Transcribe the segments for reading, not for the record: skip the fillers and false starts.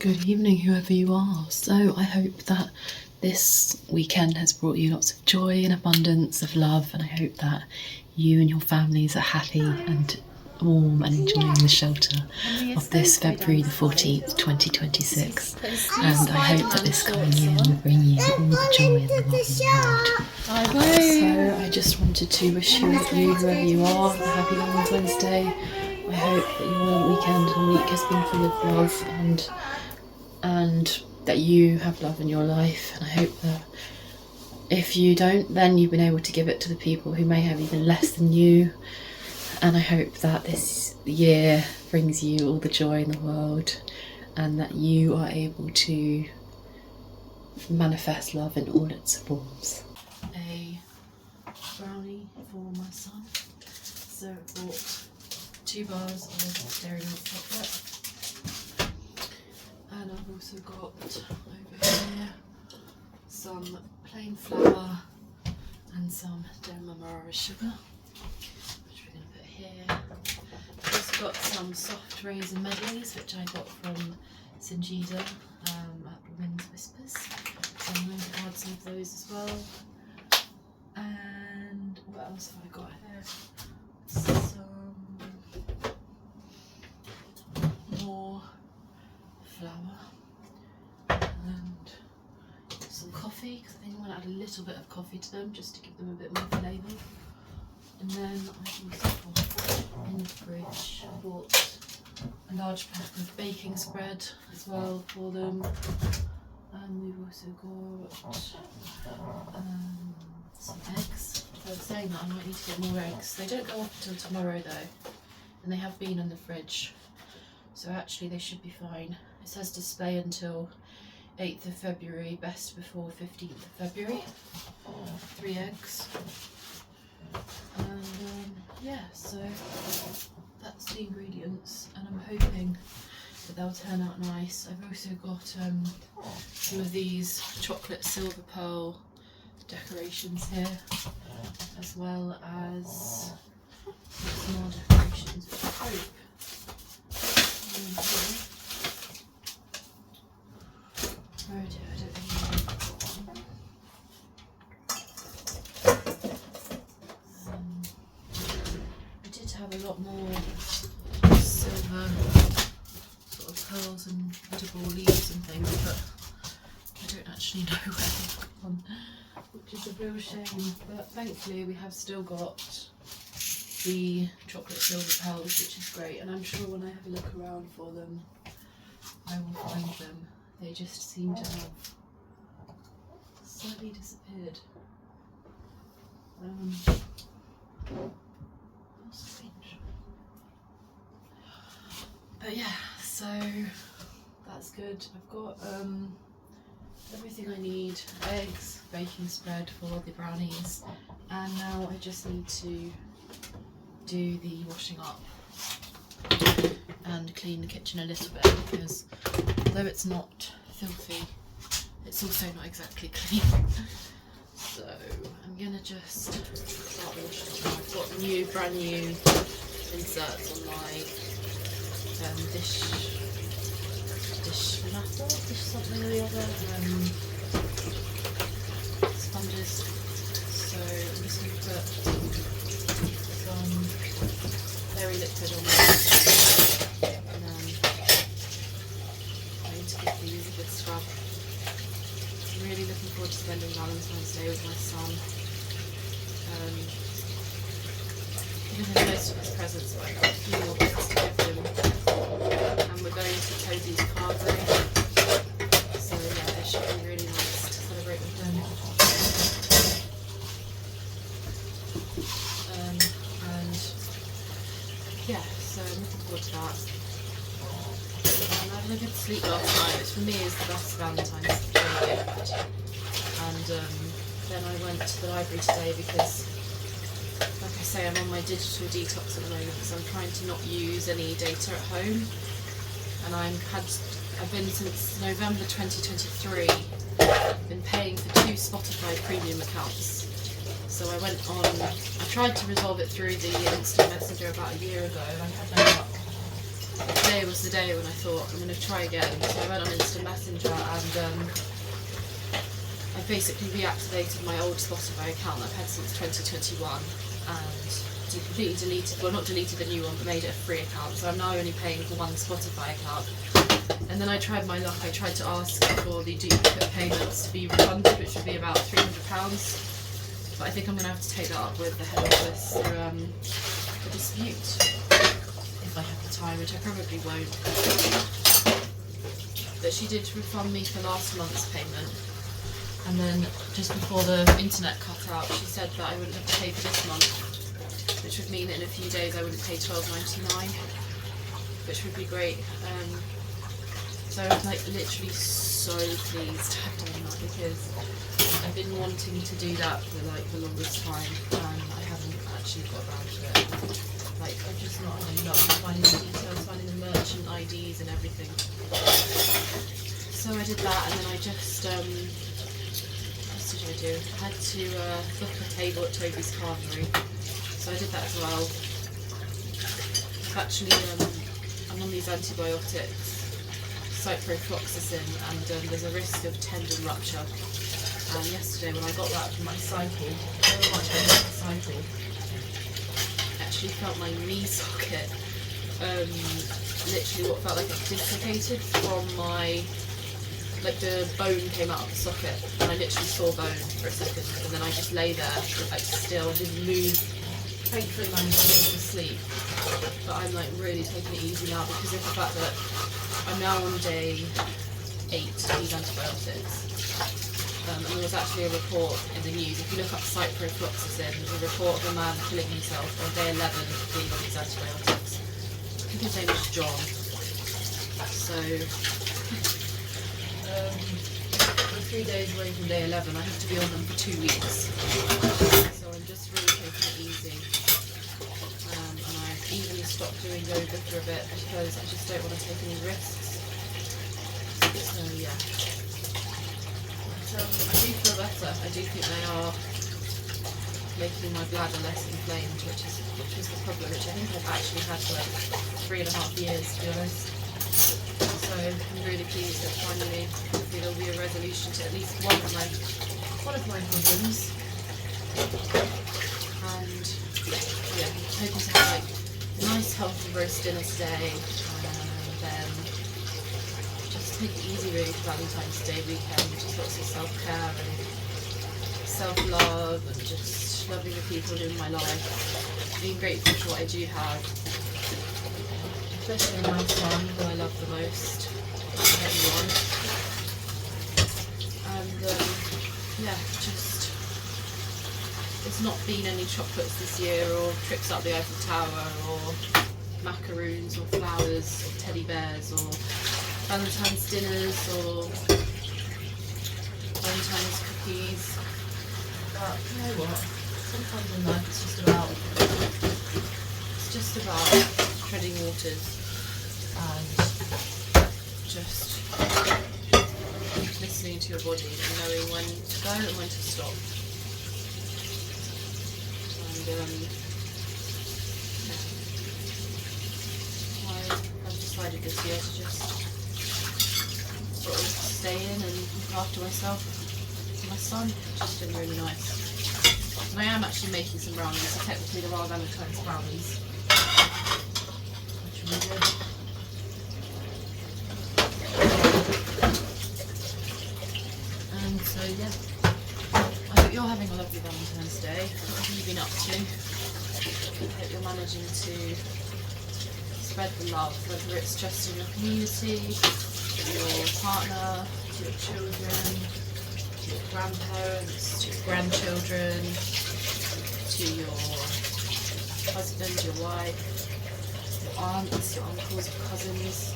Good evening, whoever you are. So I hope that this weekend has brought you lots of joy and abundance of love, and I hope that you and your families are happy and warm and enjoying the shelter of this February the 14th, 2026. And I hope that this coming year will bring you all the joy and the love in the world. So I just wanted to wish you, whoever you are, a happy Valentine's Day. I hope that your weekend and week has been full of love and that you have love in your life, and I hope that if you don't, then you've been able to give it to the people who may have even less than you. And I hope that this year brings you all the joy in the world and that you are able to manifest love in all its forms. A brownie for my son. So I bought 2 bars of dairy milk chocolate. And I've also got over here some plain flour and some demerara sugar, which we're going to put here. I've also got some soft raisin medleys, which I got from Sinjida at Women's Whispers. So I'm going to add some of those as well. And what else have I got here? Some more flour and some coffee, because I think I'm going to add a little bit of coffee to them just to give them a bit more flavour. And then I've also got in the fridge, I bought a large pack of baking spread as well for them. And we've also got some eggs. I was saying that I might need to get more eggs. They don't go off until tomorrow though, and they have been in the fridge, so actually they should be fine. It says display until 8th of February, best before 15th of February. 3 eggs. And yeah, so that's the ingredients, and I'm hoping that they'll turn out nice. I've also got some of these chocolate silver pearl decorations here, as well as some more decorations, which I hope I don't I did have a lot more silver sort of pearls and edible leaves and things, but I don't actually know where they've gone, which is a real shame. But thankfully we have still got the chocolate silver pearls, which is great, and I'm sure when I have a look around for them I will find them. They just seem to have slightly disappeared. Strange. But yeah, so that's good. I've got everything I need: eggs, baking spread for the brownies, and now I just need to do the washing up and clean the kitchen a little bit, because although it's not filthy, it's also not exactly clean. So I'm gonna just start washing. I've got brand new inserts on my dish something or the other sponges. So I'm just gonna put some dairy liquid on there, and then I'm going to give these a good scrub. I'm really looking forward to spending Valentine's Day with my son. Given him most of his presents, but I got a few more bits to give him. And we're going to Cozy's Cargo. So yeah, it should be really nice to celebrate with them. And yeah, so I'm looking forward to that. And I had a good sleep last night, which for me is the best Valentine's Day gift. And then I went to the library today because, like I say, I'm on my digital detox at the moment, because I'm trying to not use any data at home. And I've been since November 2023 been paying for 2 Spotify premium accounts. So I tried to resolve it through the instant messenger about a year ago, and I had no luck. today was the day when I thought I'm going to try again. So I went on Instant Messenger and I basically reactivated my old Spotify account that I've had since 2021 and completely deleted, well not deleted the new one, but made it a free account. So I'm now only paying for one Spotify account. And then I tried my luck. I tried to ask for the duplicate payments to be refunded, which would be about £300. But I think I'm going to have to take that up with the head office for a dispute, if I have the time, which I probably won't. But she did refund me for last month's payment. And then just before the internet cut out, she said that I wouldn't have to pay for this month, which would mean that in a few days I wouldn't pay £12.99, which would be great. So I'm like literally so pleased I've done that, because I've been wanting to do that for like the longest time and I haven't actually got around to it. Like I've just not had enough finding the details, finding the merchant IDs and everything. So I did that, and then I just what did I do? I had to book a table at Toby's Carvery, so I did that as well. Actually, I'm on these antibiotics, ciprofloxacin, and there's a risk of tendon rupture. And yesterday when I got that from my cycle, so much I love the cycle, I actually felt my knee socket, literally what felt like it dislocated from my, like the bone came out of the socket, and I literally saw bone for a second, and then I just lay there, like still, didn't move. Thankfully managed to get some sleep, but I'm like really taking it easy now because of the fact that I'm now on day 8 of these antibiotics. And there was actually a report in the news, if you look up ciprofloxacin, there's a report of a man killing himself on day 11 of being on these antibiotics. I think his name is John. So, we're 3 days away from day 11, I have to be on them for 2 weeks. So I'm just really taking it easy. And I've even stopped doing yoga for a bit because I just don't want to take any risks. So yeah. But, I do feel better. I do think they are making my bladder less inflamed, which is the problem, which I think I've actually had for like 3.5 years, to be honest. So I'm really pleased that finally, hopefully there'll be a resolution to at least one of my problems. And yeah, I'm hoping to have like a nice healthy roast dinner today, and then just take it easy really for Valentine's Day weekend, just lots of self-care and self-love and just loving the people in my life, being grateful for what I do have, especially my son, who I love the most, and everyone. And yeah, just, there's not been any chocolates this year, or trips up the Eiffel Tower, or macaroons, or flowers, or teddy bears, or Valentine's dinners, or Valentine's cookies. But you know what? Sometimes in life it's just about treading waters and just listening to your body and knowing when to go and when to stop. And I've decided this year to just sort of stay in and look after myself and my son, which has been really nice. And I am actually making some brownies, so technically there are Valentine's brownies, which will be good. And so yeah, I hope you're having a lovely Valentine's Day. What have you been up to? I hope you're managing to spread the love, whether it's just in your community, to your partner, to your children, to your grandparents, to your grandchildren, to your husband, your wife, your aunts, your uncles, your cousins,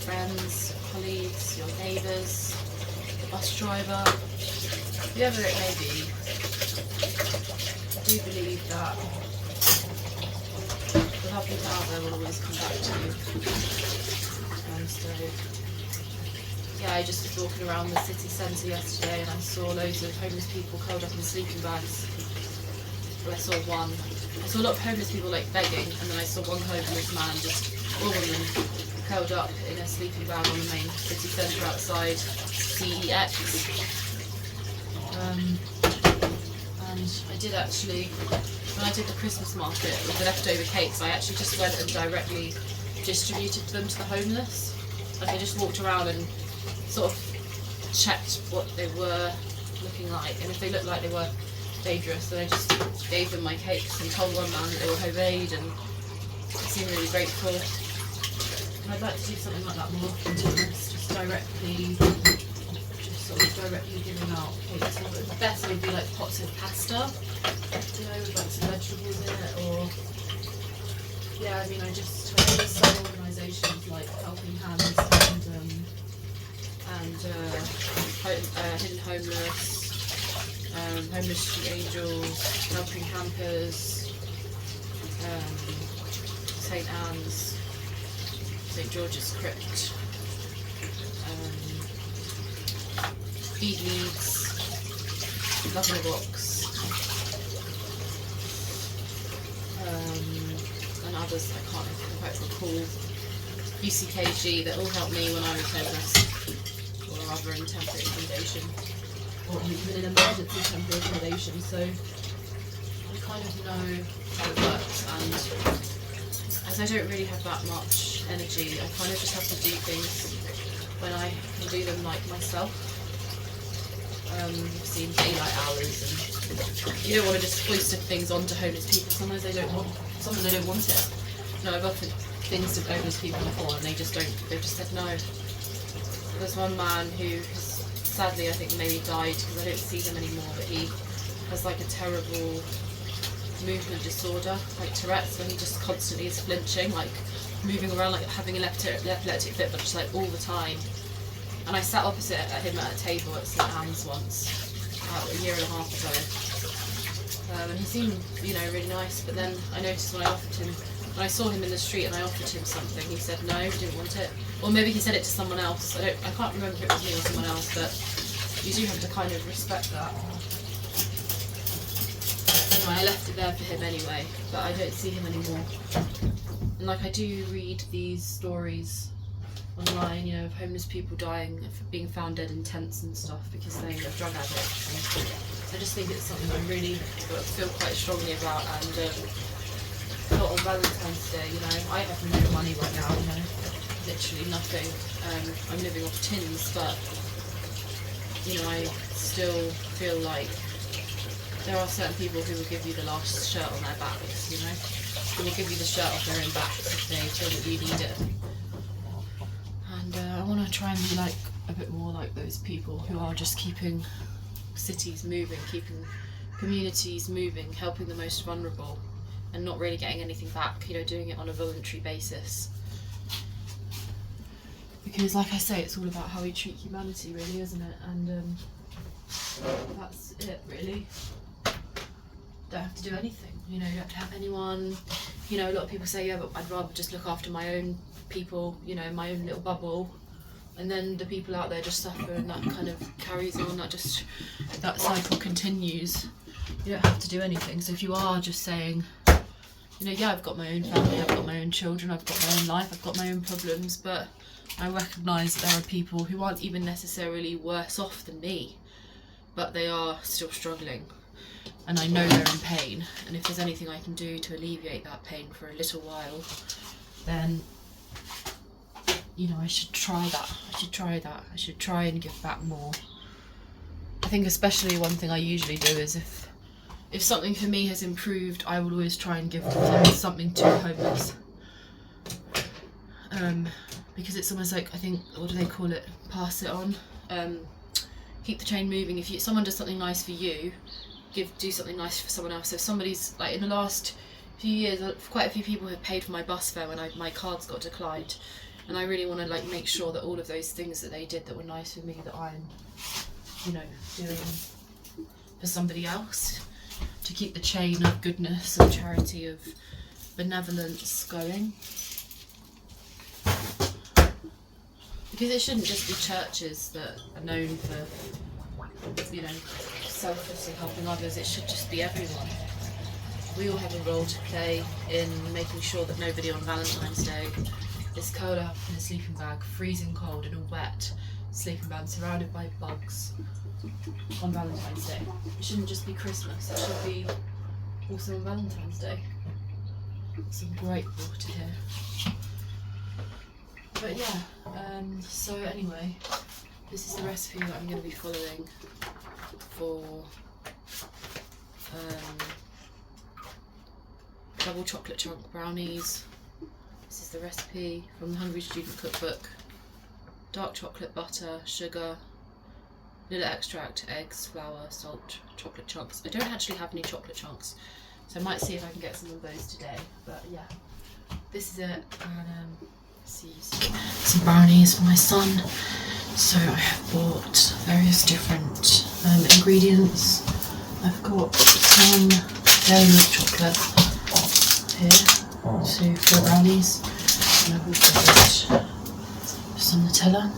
friends, colleagues, your neighbours, the bus driver, whoever it may be. I do believe that the love people out there will always come back to you. And so, yeah, I just was walking around the city centre yesterday and I saw loads of homeless people curled up in sleeping bags. Well, I saw a lot of homeless people like begging, and then I saw one homeless man just woman curled up in a sleeping bag on the main city centre outside CEX. And I did actually, when I did the Christmas market with the leftover cakes, I actually just went and directly distributed them to the homeless. Like I just walked around and sort of checked what they were looking like, and if they looked like they were dangerous, then I just gave them my cakes and told one man that they were home aid, and they seemed really grateful. And I'd like to do something like that more often, to be honest, just directly giving out cakes. The best would be like pots of pasta, you know, with like some vegetables in it, or yeah, I mean, I know there's some organisations like Helping Hands and Hidden Homeless, Homeless Street Angels, Helping Campers, St Anne's, St George's Crypt, Feed Leeds, Love in a Box, and others I can't quite recall. UCKG, that all helped me when I was homeless, or rather in temporary accommodation, or even in emergency temporary accommodation, so I kind of know how it works, and as I don't really have that much energy, I kind of just have to do things when I can do them like myself. Obviously in daylight hours, and you don't want to just foist things onto homeless people. Sometimes they don't want it. No, I've offered things to homeless people before, and they just said no. There's one man who has, sadly, I think maybe died because I don't see him anymore, but he has like a terrible movement disorder, like Tourette's, when he just constantly is flinching, like moving around, like having an epileptic fit, but just like all the time. And I sat opposite him at a table at St Anne's once, about a year and a half ago, and he seemed, you know, really nice. But then I noticed when I saw him in the street and I offered him something, he said no, he didn't want it. Or maybe he said it to someone else. I can't remember if it was me or someone else, but you do have to kind of respect that. Anyway, I left it there for him anyway, but I don't see him anymore. And like, I do read these stories online, you know, of homeless people dying, being found dead in tents and stuff because they are drug addicts. And I just think it's something I really feel quite strongly about. And not on Valentine's Day, you know, I have no money right now, you know, literally nothing. I'm living off tins, but you know, I still feel like there are certain people who will give you the last shirt on their backs, you know, who will give you the shirt off their own backs if they feel that you need it. And I want to try and be like a bit more like those people who are just keeping cities moving, keeping communities moving, helping the most vulnerable, and not really getting anything back, you know, doing it on a voluntary basis. Because like I say, it's all about how we treat humanity, really, isn't it? And that's it, really. Don't have to do anything, you know, you don't have to have anyone. You know, a lot of people say, yeah, but I'd rather just look after my own people, you know, my own little bubble, and then the people out there just suffer, and that kind of carries on, that cycle continues. You don't have to do anything. So if you are just saying, you know, yeah, I've got my own family, I've got my own children, I've got my own life, I've got my own problems, but I recognise that there are people who aren't even necessarily worse off than me, but they are still struggling, and I know they're in pain, and if there's anything I can do to alleviate that pain for a little while, then, you know, I should try that. I should try and give back more. I think especially one thing I usually do is if something for me has improved, I will always try and give something to the homeless. Because it's almost like, I think, what do they call it? Pass it on. Keep the chain moving. If someone does something nice for you, do something nice for someone else. So if somebody's, like, in the last few years, quite a few people have paid for my bus fare when my cards got declined, and I really want to, like, make sure that all of those things that they did that were nice for me, that I'm, you know, doing for somebody else, to keep the chain of goodness, of charity, of benevolence going. Because it shouldn't just be churches that are known for, you know, selflessly helping others. It should just be everyone. We all have a role to play in making sure that nobody on Valentine's Day is curled up in a sleeping bag, freezing cold in a wet sleeping bag, surrounded by bugs on Valentine's Day. It shouldn't just be Christmas, it should be also on Valentine's Day. So I'm grateful to hear. But yeah, so anyway, this is the recipe that I'm going to be following for double chocolate chunk brownies. This is the recipe from the Hungry Student Cookbook. Dark chocolate, butter, sugar, vanilla extract, eggs, flour, salt, chocolate chunks. I don't actually have any chocolate chunks, so I might see if I can get some of those today. But yeah, this is it. And see some brownies for my son. So I have bought various different ingredients. I've got some dairy milk chocolate here for the brownies, and I've also got some Nutella.